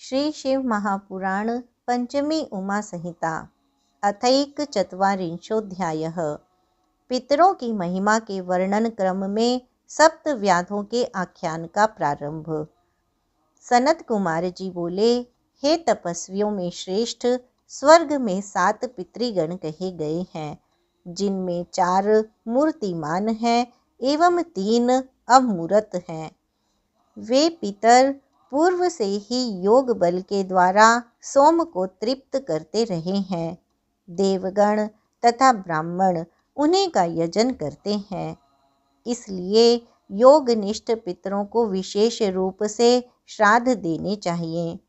श्री शिव महापुराण पंचमी उमा संहिता अथैक चत्वारिंशोऽध्यायः। पितरों की महिमा के वर्णन क्रम में सप्त व्याधों के आख्यान का प्रारंभ। सनत कुमार जी बोले, हे तपस्वियों में श्रेष्ठ, स्वर्ग में 7 पितृगण कहे गए हैं, जिनमें 4 मूर्तिमान हैं एवं 3 अमूर्त हैं। वे पितर पूर्व से ही योग बल के द्वारा सोम को तृप्त करते रहे हैं। देवगण तथा ब्राह्मण उन्हीं का यजन करते हैं। इसलिए योगनिष्ठ पितरों को विशेष रूप से श्राद्ध देने चाहिए।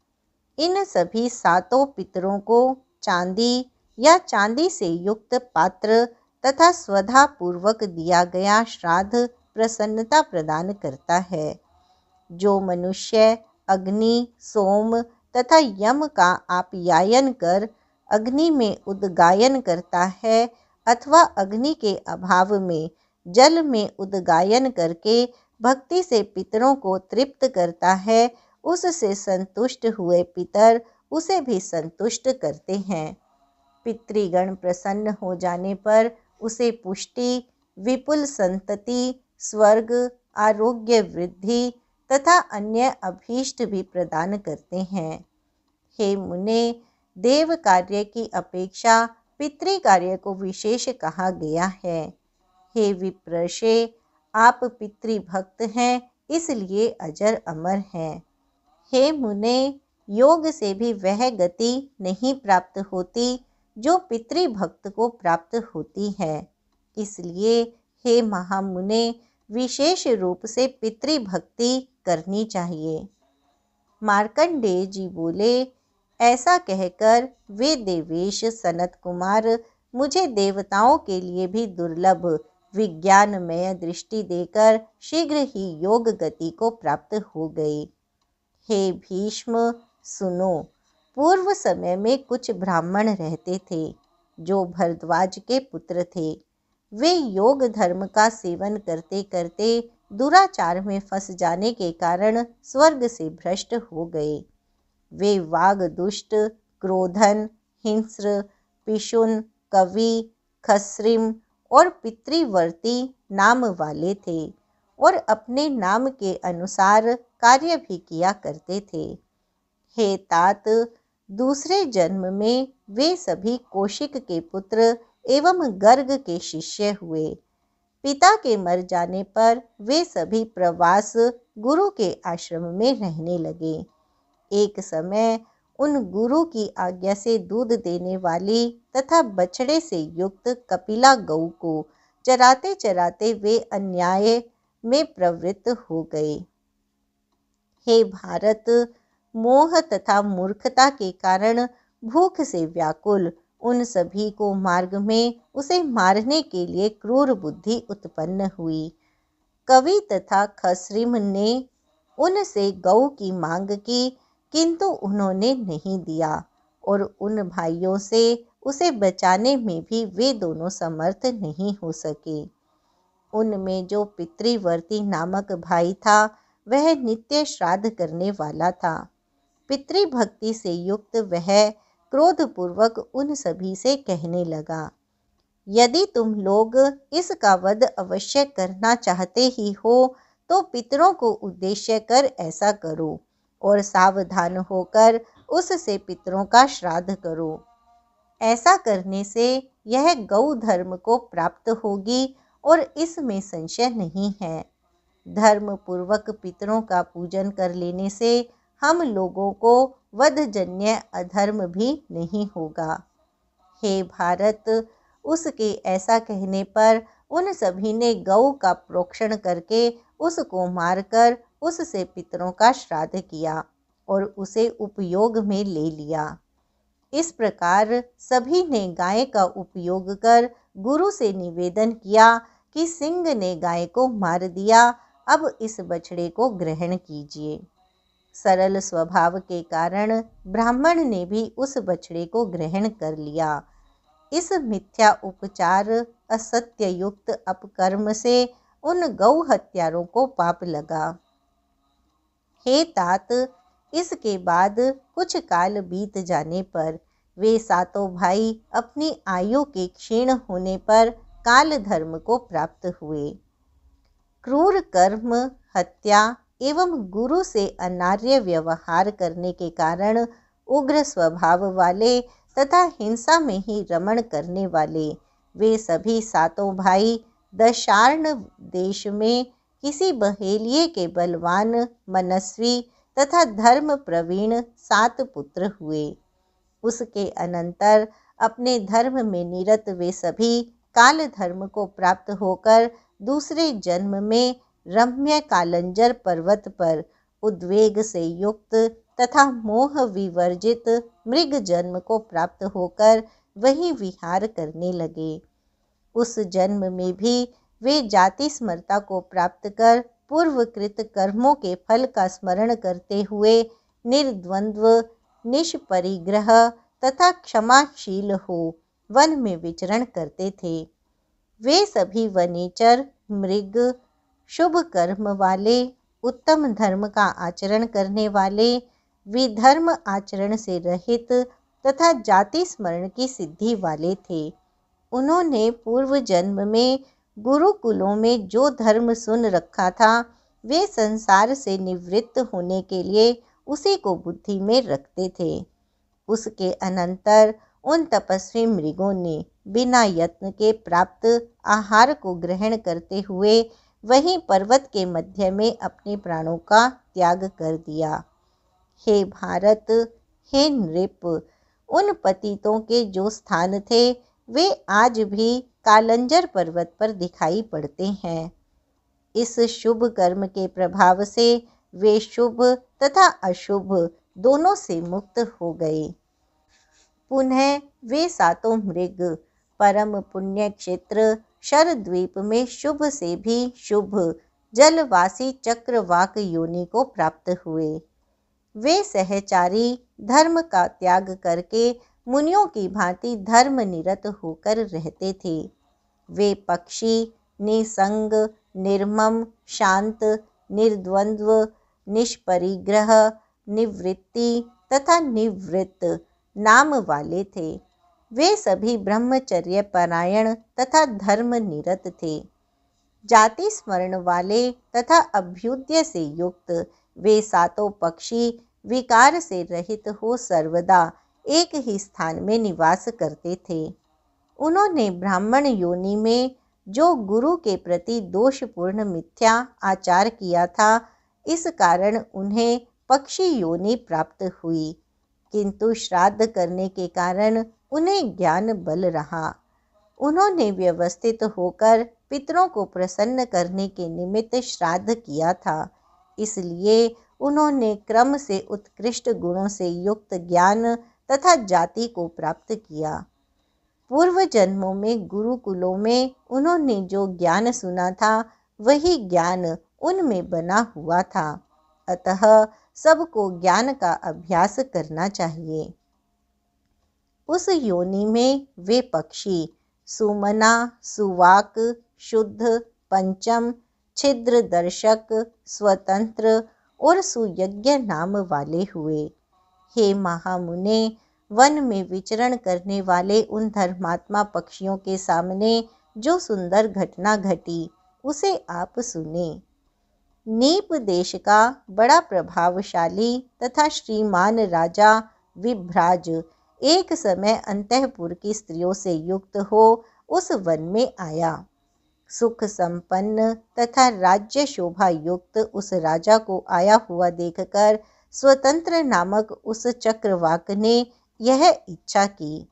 इन सभी 7 पितरों को चांदी या चांदी से युक्त पात्र तथा स्वधा पूर्वक दिया गया श्राद्ध प्रसन्नता प्रदान करता है। जो मनुष्य अग्नि, सोम तथा यम का आप्यायन कर अग्नि में उद्गायन करता है अथवा अग्नि के अभाव में जल में उद्गायन करके भक्ति से पितरों को तृप्त करता है, उससे संतुष्ट हुए पितर उसे भी संतुष्ट करते हैं। पितृगण प्रसन्न हो जाने पर उसे पुष्टि, विपुल संतति, स्वर्ग, आरोग्य वृद्धि तथा अन्य अभीष्ट भी प्रदान करते हैं। हे मुने, देव कार्य की अपेक्षा पितृ कार्य को विशेष कहा गया है। हे विप्रशे, आप पितृभक्त हैं, इसलिए अजर अमर हैं। हे मुने, योग से भी वह गति नहीं प्राप्त होती जो पितृभक्त को प्राप्त होती है। इसलिए हे महामुने, विशेष रूप से पितृभक्ति करनी चाहिए। मार्कंडेय जी बोले, ऐसा कहकर वे देवेश सनत कुमार मुझे देवताओं के लिए भी दुर्लभ विज्ञानमय दृष्टि देकर शीघ्र ही योग गति को प्राप्त हो गए। हे भीष्म, सुनो। पूर्व समय में कुछ ब्राह्मण रहते थे जो भरद्वाज के पुत्र थे। वे योग धर्म का सेवन करते करते दुराचार में फंस जाने के कारण स्वर्ग से भ्रष्ट हो गए। वे वाग दुष्ट, क्रोधन, हिंस्र, पिशुन, कवि, खस्रिम और पितृवर्ती नाम वाले थे और अपने नाम के अनुसार कार्य भी किया करते थे। हे तात, दूसरे जन्म में वे सभी कौशिक के पुत्र एवं गर्ग के शिष्य हुए। पिता के मर जाने पर वे सभी प्रवास गुरु के आश्रम में रहने लगे। एक समय उन गुरु की आज्ञा से दूध देने वाली तथा बछड़े से युक्त कपिला गौ को चराते चराते वे अन्याय में प्रवृत्त हो गए। हे भारत, मोह तथा मूर्खता के कारण भूख से व्याकुल उन सभी को मार्ग में उसे मारने के लिए क्रूर बुद्धि उत्पन्न हुई। कवि तथा खस्रिम ने उनसे गौ की मांग की, किंतु उन्होंने नहीं दिया और उन भाइयों से उसे बचाने में भी वे दोनों समर्थ नहीं हो सके। उनमें जो पितृवर्ती नामक भाई था, वह नित्य श्राद्ध करने वाला था। पितृभक्ति से युक्त वह क्रोधपूर्वक उन सभी से कहने लगा, यदि तुम लोग इसका वध अवश्य करना चाहते ही हो तो पितरों को उद्देश्य कर ऐसा करो और सावधान होकर उससे पितरों का श्राद्ध करो। ऐसा करने से यह गौ धर्म को प्राप्त होगी और इसमें संशय नहीं है। धर्म पूर्वक पितरों का पूजन कर लेने से हम लोगों को वधजन्य अधर्म भी नहीं होगा। हे भारत, उसके ऐसा कहने पर उन सभी ने गौ का प्रोक्षण करके उसको मारकर उससे पितरों का श्राद्ध किया और उसे उपयोग में ले लिया। इस प्रकार सभी ने गाय का उपयोग कर गुरु से निवेदन किया कि सिंह ने गाय को मार दिया, अब इस बछड़े को ग्रहण कीजिए। सरल स्वभाव के कारण ब्राह्मण ने भी उस बछड़े को ग्रहण कर लिया। इस मिथ्या उपचार असत्य युक्त अपकर्म से उन गौ हत्यारों को पाप लगा। हे तात, इसके बाद कुछ काल बीत जाने पर वे सातों भाई अपनी आयु के क्षीण होने पर काल धर्म को प्राप्त हुए। क्रूर कर्म, हत्या एवं गुरु से अनार्य व्यवहार करने के कारण उग्र स्वभाव वाले तथा हिंसा में ही रमण करने वाले वे सभी सातों भाई दशार्ण देश में किसी बहेलिये के बलवान, मनस्वी तथा धर्म प्रवीण 7 पुत्र हुए। उसके अनंतर अपने धर्म में निरत वे सभी काल धर्म को प्राप्त होकर दूसरे जन्म में रम्य कालंजर पर्वत पर उद्वेग से युक्त तथा मोह विवर्जित मृग जन्म को प्राप्त होकर वही विहार करने लगे। उस जन्म में भी वे जाति स्मरता को प्राप्त कर पूर्वकृत कर्मों के फल का स्मरण करते हुए निर्द्वंद्व, निष्परिग्रह तथा क्षमाशील हो वन में विचरण करते थे। वे सभी वनेचर, मृग, शुभ कर्म वाले, उत्तम धर्म का आचरण करने वाले, विधर्म आचरण से रहित तथा जाति स्मरण की सिद्धि वाले थे। उन्होंने पूर्व जन्म में गुरुकुलों में जो धर्म सुन रखा था वे संसार से निवृत्त होने के लिए उसी को बुद्धि में रखते थे। उसके अनंतर उन तपस्वी मृगों ने बिना यत्न के प्राप्त आहार को ग्रहण करते हुए वहीं पर्वत के मध्य में अपने प्राणों का त्याग कर दिया। हे भारत, हे नृप, उन पतितों के जो स्थान थे वे आज भी कालंजर पर्वत पर दिखाई पड़ते हैं। इस शुभ कर्म के प्रभाव से वे शुभ तथा अशुभ दोनों से मुक्त हो गए। पुनः वे सातों मृग परम पुण्य क्षेत्र शरद्वीप में शुभ से भी शुभ जलवासी चक्रवाक योनि को प्राप्त हुए। वे सहचारी धर्म का त्याग करके मुनियों की भांति धर्म निरत होकर रहते थे। वे पक्षी निसंग, निर्मम, शांत, निर्द्वंद्व, निष्परिग्रह, निवृत्ति तथा निवृत्त नाम वाले थे। वे सभी ब्रह्मचर्य परायण तथा धर्म निरत थे। जाति स्मरण वाले तथा अभ्युदय से युक्त वे सातों पक्षी विकार से रहित हो सर्वदा एक ही स्थान में निवास करते थे। उन्होंने ब्राह्मण योनि में जो गुरु के प्रति दोषपूर्ण मिथ्या आचार किया था, इस कारण उन्हें पक्षी योनि प्राप्त हुई, किंतु श्राद्ध करने के कारण उन्हें ज्ञान बल रहा। उन्होंने व्यवस्थित होकर पितरों को प्रसन्न करने के निमित्त श्राद्ध किया था, इसलिए उन्होंने क्रम से उत्कृष्ट गुणों से युक्त ज्ञान तथा जाति को प्राप्त किया। पूर्व जन्मों में गुरुकुलों में उन्होंने जो ज्ञान सुना था वही ज्ञान उनमें बना हुआ था, अतः सबको ज्ञान का अभ्यास करना चाहिए। उस योनि में वे पक्षी सुमना, सुवाक, शुद्ध, पंचम, छिद्र दर्शक, स्वतंत्र और सुयज्ञ नाम वाले हुए। हे महामुने, वन में विचरण करने वाले उन धर्मात्मा पक्षियों के सामने जो सुंदर घटना घटी उसे आप सुने। नीप देश का बड़ा प्रभावशाली तथा श्रीमान राजा विभ्राज एक समय अंतःपुर की स्त्रियों से युक्त हो उस वन में आया। सुख संपन्न तथा राज्य शोभा युक्त उस राजा को आया हुआ देखकर स्वतंत्र नामक उस चक्रवाक ने यह इच्छा की,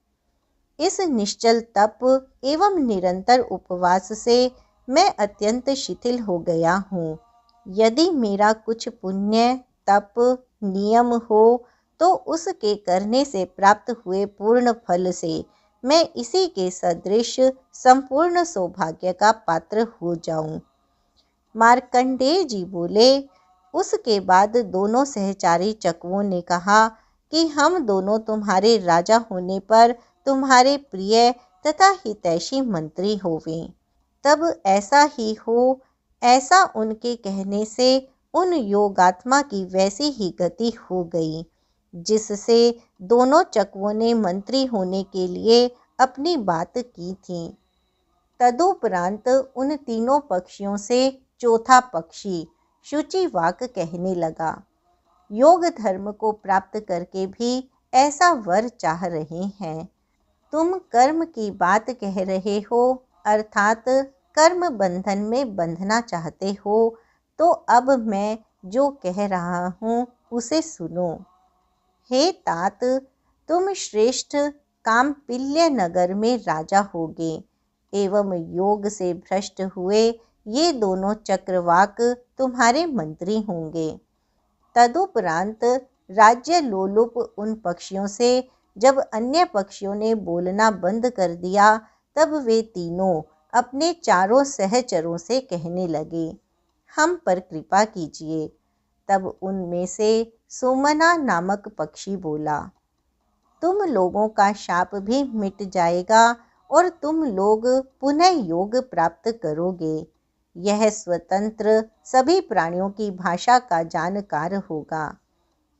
इस निश्चल तप एवं निरंतर उपवास से मैं अत्यंत शिथिल हो गया हूँ। यदि मेरा कुछ पुण्य, तप, नियम हो तो उसके करने से प्राप्त हुए पूर्ण फल से मैं इसी के सदृश संपूर्ण सौभाग्य का पात्र हो जाऊं। मार्कंडेय जी बोले। उसके बाद दोनों सहचारी चकवों ने कहा कि हम दोनों तुम्हारे राजा होने पर तुम्हारे प्रिय तथा हितैषी मंत्री होवें। तब ऐसा ही हो, ऐसा उनके कहने से उन योगात्मा की वैसी ही गति हो गई जिससे दोनों चकवों ने मंत्री होने के लिए अपनी बात की थी। तदुपरांत उन तीनों पक्षियों से चौथा पक्षी शुचिवाक कहने लगा, योग धर्म को प्राप्त करके भी ऐसा वर चाह रहे हैं। तुम कर्म की बात कह रहे हो, अर्थात कर्म बंधन में बंधना चाहते हो, तो अब मैं जो कह रहा हूँ उसे सुनो। हे तात, तुम श्रेष्ठ कामपिल्य नगर में राजा होगे एवं योग से भ्रष्ट हुए ये दोनों चक्रवाक तुम्हारे मंत्री होंगे। तदुपरांत राज्य लोलुप उन पक्षियों से जब अन्य पक्षियों ने बोलना बंद कर दिया, तब वे तीनों अपने चारों सहचरों से कहने लगे, हम पर कृपा कीजिए। तब उनमें से सुमना नामक पक्षी बोला, तुम लोगों का शाप भी मिट जाएगा और तुम लोग पुनः योग प्राप्त करोगे। यह स्वतंत्र सभी प्राणियों की भाषा का जानकार होगा।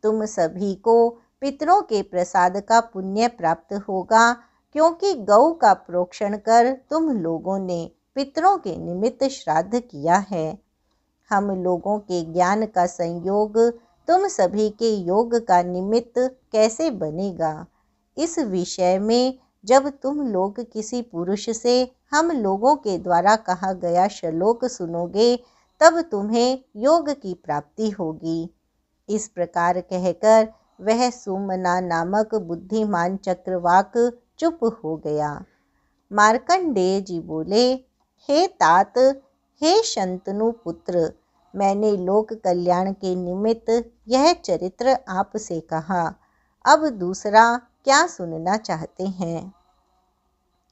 तुम सभी को पितरों के प्रसाद का पुण्य प्राप्त होगा, क्योंकि गौ का प्रोक्षण कर तुम लोगों ने पितरों के निमित्त श्राद्ध किया है। हम लोगों के ज्ञान का संयोग तुम सभी के योग का निमित्त कैसे बनेगा? इस विषय में जब तुम लोग किसी पुरुष से हम लोगों के द्वारा कहा गया श्लोक सुनोगे, तब तुम्हें योग की प्राप्ति होगी। इस प्रकार कहकर वह सुमना नामक बुद्धिमान चक्रवाक चुप हो गया। मार्कंडेय जी बोले, हे तात, हे शंतनु पुत्र, मैंने लोक कल्याण के निमित्त यह चरित्र आपसे कहा, अब दूसरा क्या सुनना चाहते हैं?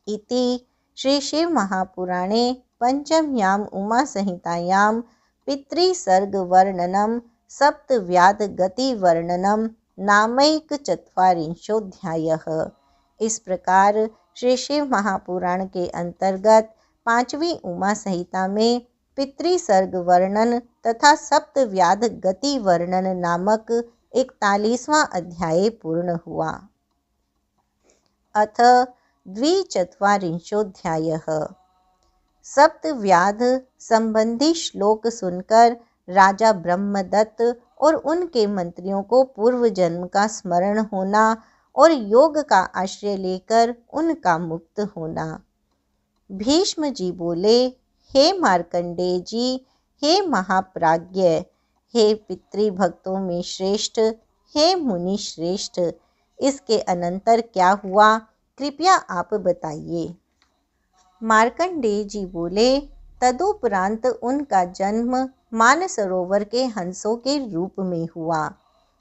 इति श्री शिव महापुराणे पंचम्यां उमा संहितायां पितृसर्ग वर्णनम सप्तव्याध गति वर्णनम नामैक चत्वारिंशोऽध्यायः। इस प्रकार श्री शिव महापुराण के अंतर्गत 5वीं उमा संहिता में पितृसर्ग वर्णन तथा सप्तव्याध गति वर्णन नामक 41वां अध्याय पूर्ण हुआ। अथ द्विचत्वारिंशोऽध्यायः। सप्तव्याध संबंधी श्लोक सुनकर राजा ब्रह्मदत्त और उनके मंत्रियों को पूर्व जन्म का स्मरण होना और योग का आश्रय लेकर उनका मुक्त होना। भीष्म जी बोले, हे मार्कंडेय जी, हे महाप्राज्ञ, हे पितृभक्तों में श्रेष्ठ, हे मुनि श्रेष्ठ, इसके अनंतर क्या हुआ, कृपया आप बताइए। मार्कंडेय जी बोले, तदुपरांत उनका जन्म मानसरोवर के हंसों के रूप में हुआ।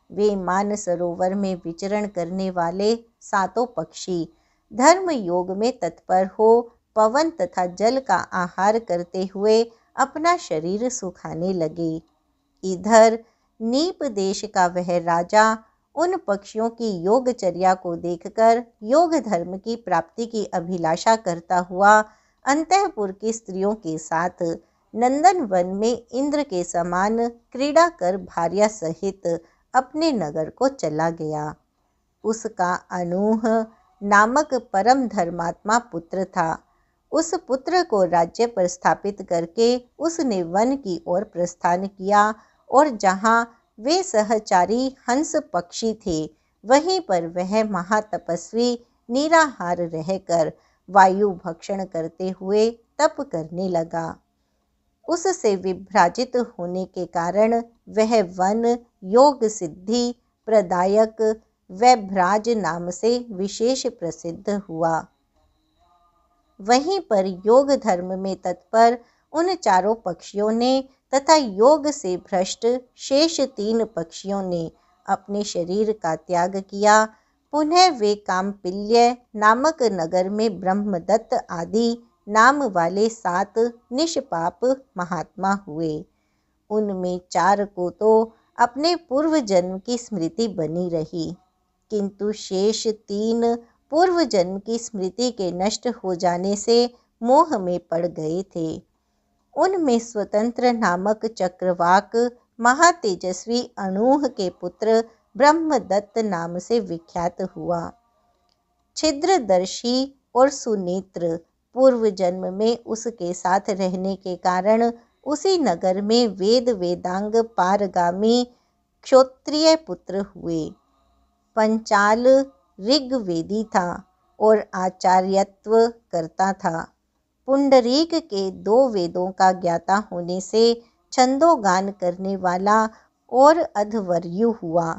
वे मानसरोवर में विचरण करने वाले 7 पक्षी धर्म योग में तत्पर हो पवन तथा जल का आहार करते हुए अपना शरीर सुखाने लगे। इधर नीप देश का वह राजा उन पक्षियों की योगचर्या को देखकर योग धर्म की प्राप्ति की अभिलाषा करता हुआ अंतःपुर की स्त्रियों के साथ नंदन वन में इंद्र के समान क्रीड़ा कर भार्या सहित अपने नगर को चला गया। उसका अनूह नामक परम धर्मात्मा पुत्र था। उस पुत्र को राज्य पर स्थापित करके उसने वन की ओर प्रस्थान किया और जहाँ वे सहचारी हंस पक्षी थे, वहीं पर वह महातपस्वी निराहार रहकर वायु भक्षण करते हुए तप करने लगा। उससे विभ्राजित होने के कारण वह वन योग सिद्धि प्रदायक वैभ्राज नाम से विशेष प्रसिद्ध हुआ। वहीं पर योग धर्म में तत्पर उन 4 पक्षियों ने तथा योग से भ्रष्ट शेष 3 पक्षियों ने अपने शरीर का त्याग किया। पुनः वे कामपिल्य नामक नगर में ब्रह्मदत्त आदि नाम वाले 7 निष्पाप महात्मा हुए। उनमें 4 को तो अपने पूर्व जन्म की स्मृति बनी रही, किंतु शेष 3 पूर्व जन्म की स्मृति के नष्ट हो जाने से मोह में पड़ गए थे। उनमें स्वतंत्र नामक चक्रवाक महातेजस्वी अणूह के पुत्र ब्रह्मदत्त नाम से विख्यात हुआ। छिद्रदर्शी और सुनेत्र पूर्व जन्म में उसके साथ रहने के कारण उसी नगर में वेद वेदांग पारगामी क्षोत्रिय पुत्र हुए। पंचाल ऋग्वेदी था और आचार्यत्व करता था। पुंडरीक के 2 वेदों का ज्ञाता होने से छंदोगान करने वाला और अध्वर्यु हुआ।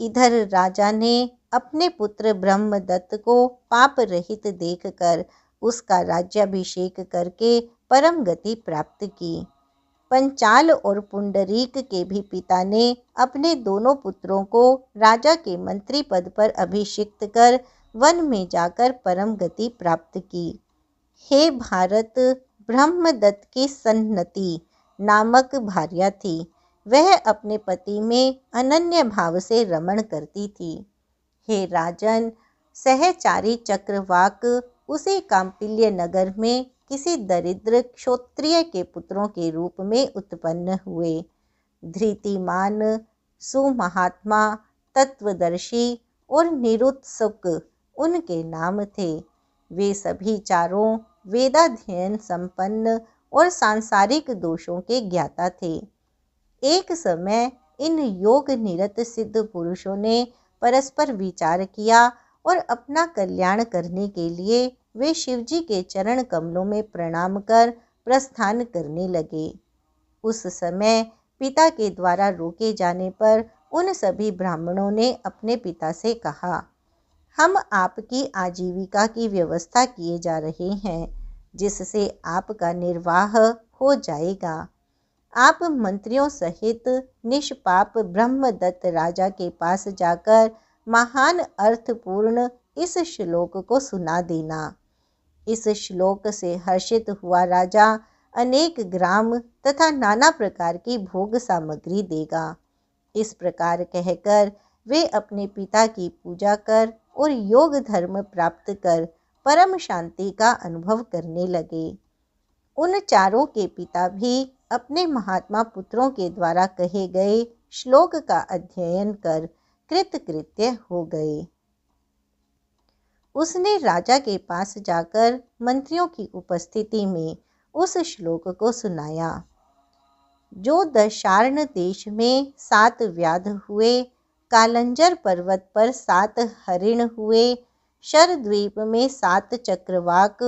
इधर राजा ने अपने पुत्र ब्रह्मदत्त को पाप रहित देखकर उसका राज्याभिषेक करके परम गति प्राप्त की। पंचाल और पुंडरीक के भी पिता ने अपने दोनों पुत्रों को राजा के मंत्री पद पर अभिषिक्त कर वन में जाकर परम गति प्राप्त की। हे भारत, ब्रह्मदत्त की सन्नति नामक भार्या थी। वह अपने पति में अनन्य भाव से रमण करती थी। हे राजन, सहचारी चक्रवाक उसी कांपिल्य नगर में किसी दरिद्र क्षोत्रिय के पुत्रों के रूप में उत्पन्न हुए। धृतिमान, सुमहात्मा, तत्वदर्शी और निरुत्सुक उनके नाम थे। वे सभी चारों वेदाध्ययन संपन्न और सांसारिक दोषों के ज्ञाता थे। एक समय इन योग निरत सिद्ध पुरुषों ने परस्पर विचार किया और अपना कल्याण करने के लिए वे शिवजी के चरण कमलों में प्रणाम कर प्रस्थान करने लगे। उस समय पिता के द्वारा रोके जाने पर उन सभी ब्राह्मणों ने अपने पिता से कहा, हम आपकी आजीविका की व्यवस्था किए जा रहे हैं, जिससे आपका निर्वाह हो जाएगा। आप मंत्रियों सहित निष्पाप ब्रह्मदत्त राजा के पास जाकर महान अर्थपूर्ण इस श्लोक को सुना देना। इस श्लोक से हर्षित हुआ राजा अनेक ग्राम तथा नाना प्रकार की भोग सामग्री देगा। इस प्रकार कहकर वे अपने पिता की पूजा कर और योग धर्म प्राप्त कर परम शांति का अनुभव करने लगे। उन चारों के पिता भी अपने महात्मा पुत्रों के द्वारा कहे गए श्लोक का अध्ययन कर कृतकृत्य हो गए। उसने राजा के पास जाकर मंत्रियों की उपस्थिति में उस श्लोक को सुनाया। जो दशार्ण देश में 7 व्याध हुए, कालंजर पर्वत पर 7 हरिण हुए, शरद्वीप में 7 चक्रवाक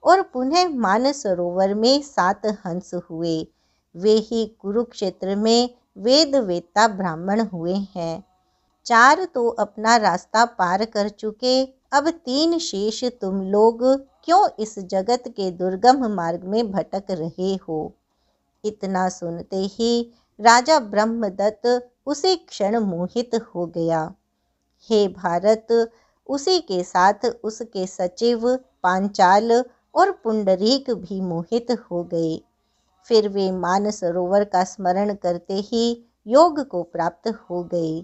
और पुनः मानसरोवर में 7 हंस हुए, वे ही कुरुक्षेत्र में वेद वेत्ता ब्राह्मण हुए हैं। 4 तो अपना रास्ता पार कर चुके, अब 3 शेष तुम लोग क्यों इस जगत के दुर्गम मार्ग में भटक रहे हो। इतना सुनते ही राजा ब्रह्मदत्त उसी क्षण मोहित हो गया। हे भारत, उसी के साथ उसके सचिव पांचाल और पुंडरीक भी मोहित हो गए। फिर वे मानसरोवर का स्मरण करते ही योग को प्राप्त हो गए।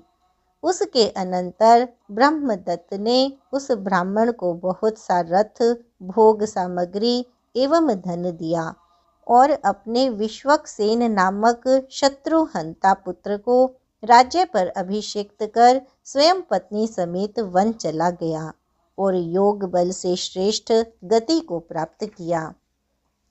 उसके अनंतर ब्रह्मदत्त ने उस ब्राह्मण को बहुत सा रथ, भोग सामग्री एवं धन दिया और अपने विश्वक्सेन नामक शत्रुहंता पुत्र को राज्य पर अभिषिक्त कर स्वयं पत्नी समेत वन चला गया और योग बल से श्रेष्ठ गति को प्राप्त किया।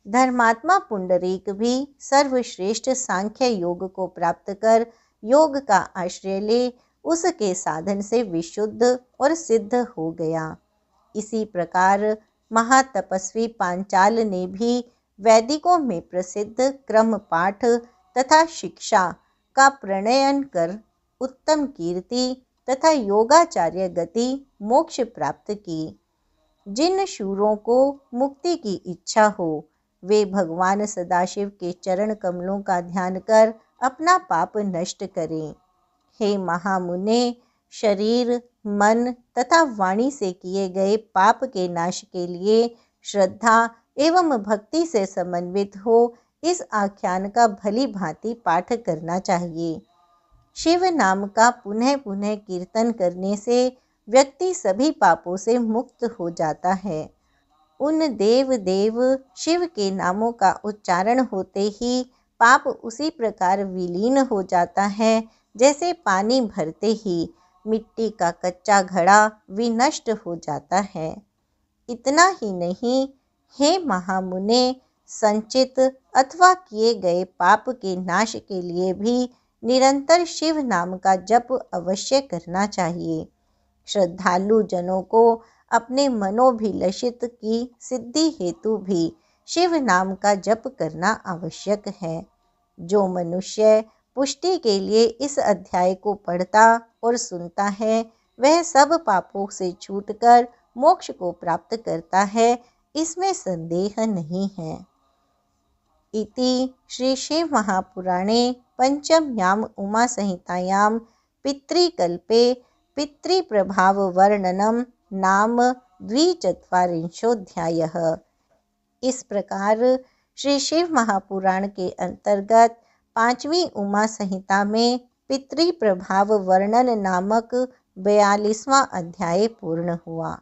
धर्मात्मा पुंडरीक भी सर्वश्रेष्ठ सांख्य योग को प्राप्त कर योग का आश्रय ले उसके साधन से विशुद्ध और सिद्ध हो गया। इसी प्रकार महातपस्वी पांचाल ने भी वैदिकों में प्रसिद्ध क्रम पाठ तथा शिक्षा का प्रणयन कर उत्तम कीर्ति तथा योगाचार्य गति मोक्ष प्राप्त की। जिन शूरों को मुक्ति की इच्छा हो, वे भगवान सदाशिव के चरण कमलों का ध्यान कर अपना पाप नष्ट करें। हे महामुने, शरीर, मन तथा वाणी से किए गए पाप के नाश के लिए श्रद्धा एवं भक्ति से समन्वित हो इस आख्यान का भली भांति पाठ करना चाहिए। शिव नाम का पुनः पुनः कीर्तन करने से व्यक्ति सभी पापों से मुक्त हो जाता है। उन देव शिव के नामों का उच्चारण होते ही पाप उसी प्रकार विलीन हो जाता है जैसे पानी भरते ही मिट्टी का कच्चा घड़ा विनष्ट हो जाता है। इतना ही नहीं, हे महामुने, संचित अथवा किए गए पाप के नाश के लिए भी निरंतर शिव नाम का जप अवश्य करना चाहिए। श्रद्धालु जनों को अपने मनोभिलषित की सिद्धि हेतु भी शिव नाम का जप करना आवश्यक है। जो मनुष्य पुष्टि के लिए इस अध्याय को पढ़ता और सुनता है, वह सब पापों से छूटकर मोक्ष को प्राप्त करता है, इसमें संदेह नहीं है। इति श्री शिव महापुराणे पंचम्याम उमा संहितायां पितृकल्पे पितृप्रभाववर्णनम नाम 24वांशोऽध्यायः। इस प्रकार श्री शिव महापुराण के अंतर्गत 5वीं उमा संहिता में पितृप्रभाव वर्णन नामक 42वां अध्याय पूर्ण हुआ।